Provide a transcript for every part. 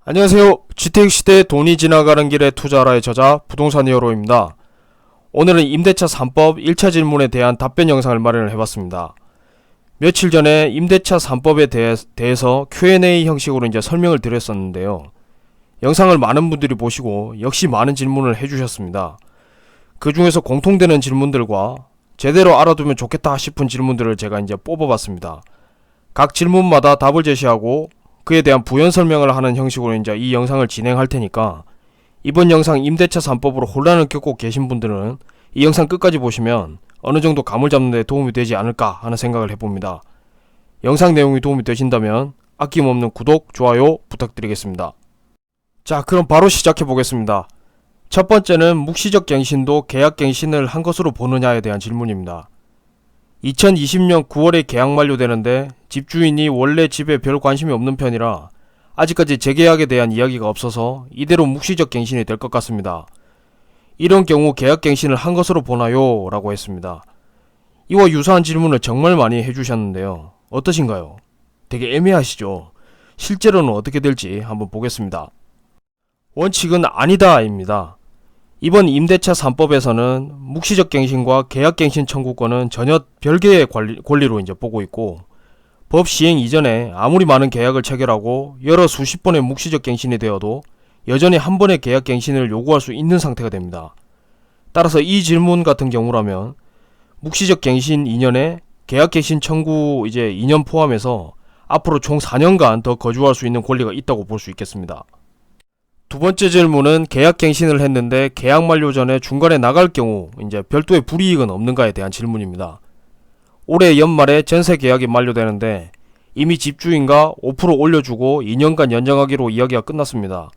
안녕하세요. 주택시대 돈이 지나가는 길에 투자하라의 저자 부동산 히어로입니다. 오늘은 임대차 3법 1차 질문에 대한 답변 영상을 마련을 해봤습니다. 며칠 전에 임대차 3법에 대해서 Q&A 형식으로 설명을 드렸었는데요. 영상을 많은 분들이 보시고 역시 많은 질문을 해주셨습니다. 그 중에서 공통되는 질문들과 제대로 알아두면 좋겠다 싶은 질문들을 제가 뽑아봤습니다. 각 질문마다 답을 제시하고 그에 대한 부연 설명을 하는 형식으로 이 영상을 진행할 테니까 이번 영상 임대차 3법으로 혼란을 겪고 계신 분들은 이 영상 끝까지 보시면 어느 정도 감을 잡는 데 도움이 되지 않을까 하는 생각을 해봅니다. 영상 내용이 도움이 되신다면 아낌없는 구독, 좋아요 부탁드리겠습니다. 자, 그럼 바로 시작해 보겠습니다. 첫 번째는 묵시적 갱신도 계약갱신을 한 것으로 보느냐에 대한 질문입니다. 2020년 9월에 계약 만료되는데 집주인이 원래 집에 별 관심이 없는 편이라 아직까지 재계약에 대한 이야기가 없어서 이대로 묵시적 갱신이 될 것 같습니다. 이런 경우 계약갱신을 한 것으로 보나요? 라고 했습니다. 이와 유사한 질문을 정말 많이 해주셨는데요. 어떠신가요? 되게 애매하시죠? 실제로는 어떻게 될지 한번 보겠습니다. 원칙은 아니다 입니다. 이번 임대차 3법에서는 묵시적 갱신과 계약갱신 청구권은 전혀 별개의 권리로 보고 있고, 법 시행 이전에 아무리 많은 계약을 체결하고 여러 수십 번의 묵시적 갱신이 되어도 여전히 한 번의 계약갱신을 요구할 수 있는 상태가 됩니다. 따라서 이 질문 같은 경우라면 묵시적 갱신 2년에 계약갱신 청구 2년 포함해서 앞으로 총 4년간 더 거주할 수 있는 권리가 있다고 볼 수 있겠습니다. 두 번째 질문은 계약갱신을 했는데 계약 만료 전에 중간에 나갈 경우 별도의 불이익은 없는가에 대한 질문입니다. 올해 연말에 전세 계약이 만료되는데 이미 집주인과 5% 올려주고 2년간 연장하기로 이야기가 끝났습니다.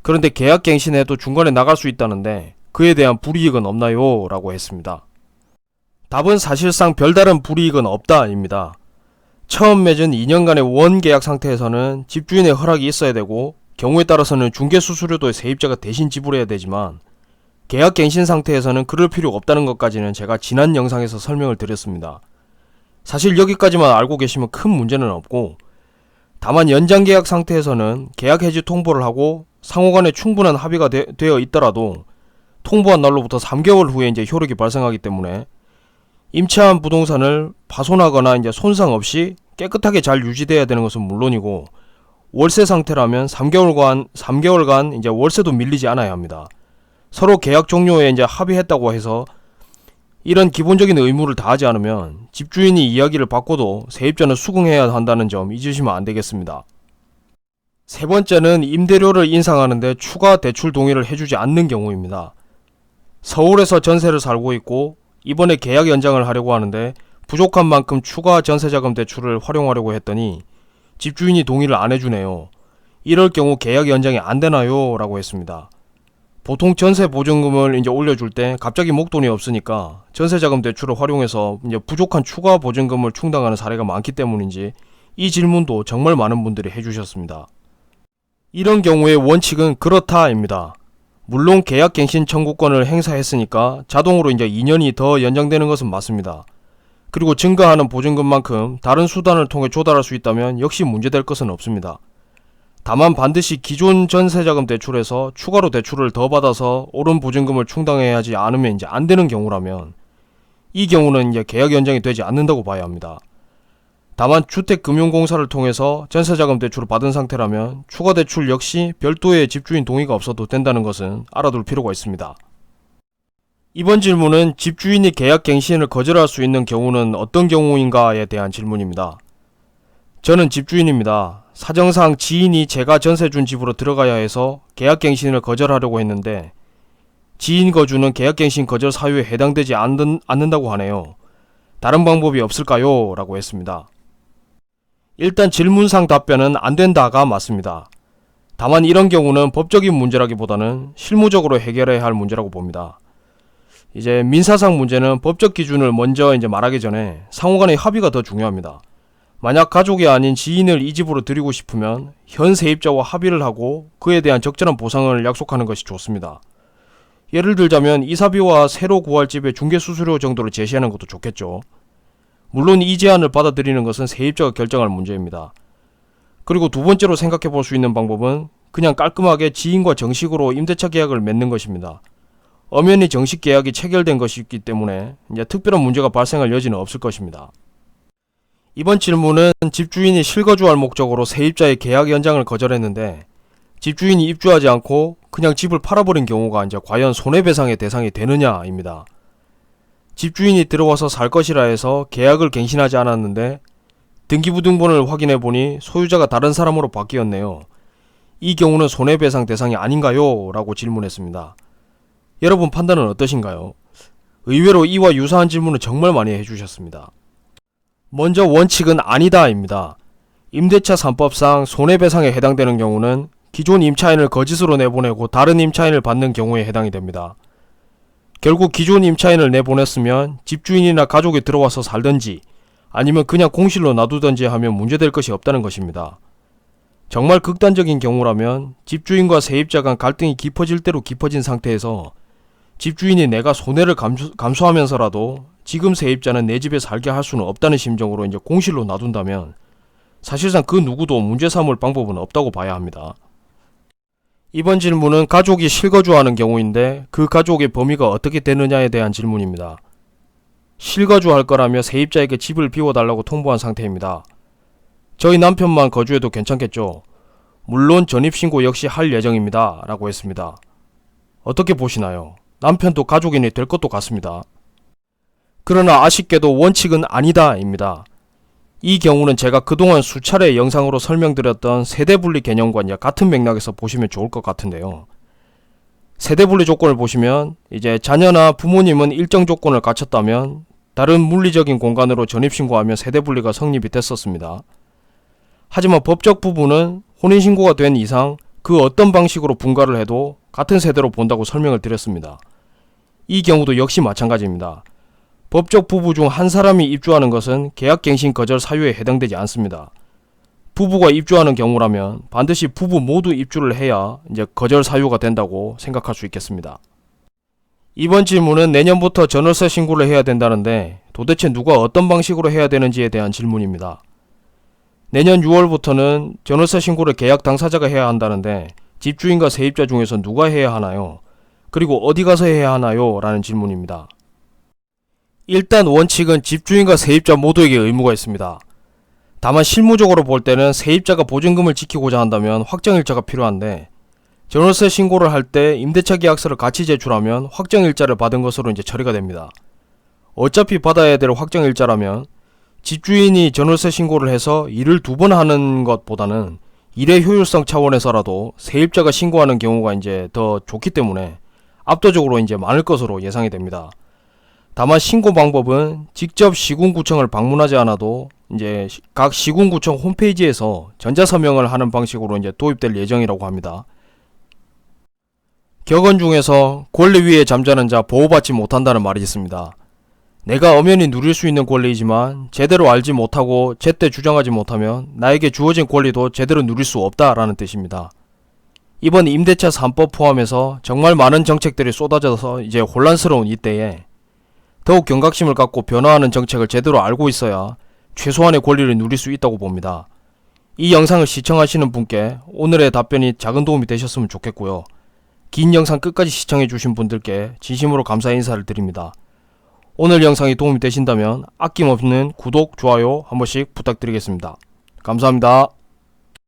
그런데 계약갱신해도 중간에 나갈 수 있다는데 그에 대한 불이익은 없나요? 라고 했습니다. 답은 사실상 별다른 불이익은 없다 입니다. 처음 맺은 2년간의 원 계약 상태에서는 집주인의 허락이 있어야 되고 경우에 따라서는 중개수수료도 세입자가 대신 지불해야 되지만 계약갱신 상태에서는 그럴 필요가 없다는 것까지는 제가 지난 영상에서 설명을 드렸습니다. 사실 여기까지만 알고 계시면 큰 문제는 없고, 다만 연장계약 상태에서는 계약 해지 통보를 하고 상호간에 충분한 합의가 되어 있더라도 통보한 날로부터 3개월 후에 효력이 발생하기 때문에 임차한 부동산을 파손하거나 손상 없이 깨끗하게 잘 유지돼야 되는 것은 물론이고, 월세 상태라면 3개월간 월세도 밀리지 않아야 합니다. 서로 계약 종료에 합의했다고 해서 이런 기본적인 의무를 다하지 않으면 집주인이 이야기를 바꿔도 세입자는 수긍해야 한다는 점 잊으시면 안 되겠습니다. 세 번째는 임대료를 인상하는데 추가 대출 동의를 해주지 않는 경우입니다. 서울에서 전세를 살고 있고 이번에 계약 연장을 하려고 하는데 부족한 만큼 추가 전세자금 대출을 활용하려고 했더니 집주인이 동의를 안 해주네요. 이럴 경우 계약 연장이 안 되나요? 라고 했습니다. 보통 전세 보증금을 올려줄 때 갑자기 목돈이 없으니까 전세자금 대출을 활용해서 부족한 추가 보증금을 충당하는 사례가 많기 때문인지 이 질문도 정말 많은 분들이 해주셨습니다. 이런 경우의 원칙은 그렇다입니다. 물론 계약갱신 청구권을 행사했으니까 자동으로 2년이 더 연장되는 것은 맞습니다. 그리고 증가하는 보증금만큼 다른 수단을 통해 조달할 수 있다면 역시 문제될 것은 없습니다. 다만 반드시 기존 전세자금 대출에서 추가로 대출을 더 받아서 오른 보증금을 충당해야 하지 않으면 안 되는 경우라면 이 경우는 계약 연장이 되지 않는다고 봐야 합니다. 다만 주택금융공사를 통해서 전세자금 대출을 받은 상태라면 추가 대출 역시 별도의 집주인 동의가 없어도 된다는 것은 알아둘 필요가 있습니다. 이번 질문은 집주인이 계약갱신을 거절할 수 있는 경우는 어떤 경우인가에 대한 질문입니다. 저는 집주인입니다. 사정상 지인이 제가 전세 준 집으로 들어가야 해서 계약갱신을 거절하려고 했는데 지인 거주는 계약갱신 거절 사유에 해당되지 않는다고 하네요. 다른 방법이 없을까요? 라고 했습니다. 일단 질문상 답변은 안 된다가 맞습니다. 다만 이런 경우는 법적인 문제라기보다는 실무적으로 해결해야 할 문제라고 봅니다. 민사상 문제는 법적 기준을 먼저 말하기 전에 상호간의 합의가 더 중요합니다. 만약 가족이 아닌 지인을 이 집으로 들이고 싶으면 현 세입자와 합의를 하고 그에 대한 적절한 보상을 약속하는 것이 좋습니다. 예를 들자면 이사비와 새로 구할 집의 중개수수료 정도를 제시하는 것도 좋겠죠. 물론 이 제안을 받아들이는 것은 세입자가 결정할 문제입니다. 그리고 두 번째로 생각해 볼 수 있는 방법은 그냥 깔끔하게 지인과 정식으로 임대차 계약을 맺는 것입니다. 엄연히 정식 계약이 체결된 것이기 때문에 이제 특별한 문제가 발생할 여지는 없을 것입니다. 이번 질문은 집주인이 실거주할 목적으로 세입자의 계약 연장을 거절했는데 집주인이 입주하지 않고 그냥 집을 팔아버린 경우가 이제 과연 손해배상의 대상이 되느냐입니다. 집주인이 들어와서 살 것이라 해서 계약을 갱신하지 않았는데 등기부등본을 확인해 보니 소유자가 다른 사람으로 바뀌었네요. 이 경우는 손해배상 대상이 아닌가요? 라고 질문했습니다. 여러분 판단은 어떠신가요? 의외로 이와 유사한 질문을 정말 많이 해주셨습니다. 먼저 원칙은 아니다입니다. 임대차 3법상 손해배상에 해당되는 경우는 기존 임차인을 거짓으로 내보내고 다른 임차인을 받는 경우에 해당이 됩니다. 결국 기존 임차인을 내보냈으면 집주인이나 가족이 들어와서 살든지 아니면 그냥 공실로 놔두든지 하면 문제될 것이 없다는 것입니다. 정말 극단적인 경우라면 집주인과 세입자 간 갈등이 깊어질 대로 깊어진 상태에서 집주인이 내가 손해를 감수하면서라도 지금 세입자는 내 집에 살게 할 수는 없다는 심정으로 이제 공실로 놔둔다면 사실상 그 누구도 문제 삼을 방법은 없다고 봐야 합니다. 이번 질문은 가족이 실거주하는 경우인데 그 가족의 범위가 어떻게 되느냐에 대한 질문입니다. 실거주할 거라며 세입자에게 집을 비워달라고 통보한 상태입니다. 저희 남편만 거주해도 괜찮겠죠? 물론 전입신고 역시 할 예정입니다. 라고 했습니다. 어떻게 보시나요? 남편도 가족인이 될 것도 같습니다. 그러나 아쉽게도 원칙은 아니다 입니다. 이 경우는 제가 그동안 수차례 영상으로 설명드렸던 세대분리 개념과 같은 맥락에서 보시면 좋을 것 같은데요. 세대분리 조건을 보시면 이제 자녀나 부모님은 일정 조건을 갖췄다면 다른 물리적인 공간으로 전입신고하면 세대분리가 성립이 됐었습니다. 하지만 법적 부분은 혼인신고가 된 이상 그 어떤 방식으로 분가를 해도 같은 세대로 본다고 설명을 드렸습니다. 이 경우도 역시 마찬가지입니다. 법적 부부 중 한 사람이 입주하는 것은 계약갱신 거절 사유에 해당되지 않습니다. 부부가 입주하는 경우라면 반드시 부부 모두 입주를 해야 이제 거절 사유가 된다고 생각할 수 있겠습니다. 이번 질문은 내년부터 전월세 신고를 해야 된다는데 도대체 누가 어떤 방식으로 해야 되는지에 대한 질문입니다. 내년 6월부터는 전월세 신고를 계약 당사자가 해야 한다는데 집주인과 세입자 중에서 누가 해야 하나요? 그리고 어디 가서 해야 하나요? 라는 질문입니다. 일단 원칙은 집주인과 세입자 모두에게 의무가 있습니다. 다만 실무적으로 볼 때는 세입자가 보증금을 지키고자 한다면 확정일자가 필요한데 전월세 신고를 할 때 임대차 계약서를 같이 제출하면 확정일자를 받은 것으로 이제 처리가 됩니다. 어차피 받아야 될 확정일자라면 집주인이 전월세 신고를 해서 일을 2번 하는 것보다는 일의 효율성 차원에서라도 세입자가 신고하는 경우가 이제 더 좋기 때문에 압도적으로 이제 많을 것으로 예상이 됩니다. 다만 신고 방법은 직접 시군구청을 방문하지 않아도 이제 각 시군구청 홈페이지에서 전자서명을 하는 방식으로 이제 도입될 예정이라고 합니다. 격언 중에서 권리 위에 잠자는 자 보호받지 못한다는 말이 있습니다. 내가 엄연히 누릴 수 있는 권리이지만 제대로 알지 못하고 제때 주장하지 못하면 나에게 주어진 권리도 제대로 누릴 수 없다라는 뜻입니다. 이번 임대차 3법 포함해서 정말 많은 정책들이 쏟아져서 이제 혼란스러운 이때에 더욱 경각심을 갖고 변화하는 정책을 제대로 알고 있어야 최소한의 권리를 누릴 수 있다고 봅니다. 이 영상을 시청하시는 분께 오늘의 답변이 작은 도움이 되셨으면 좋겠고요. 긴 영상 끝까지 시청해주신 분들께 진심으로 감사 인사를 드립니다. 오늘 영상이 도움이 되신다면 아낌없는 구독, 좋아요 한 번씩 부탁드리겠습니다. 감사합니다.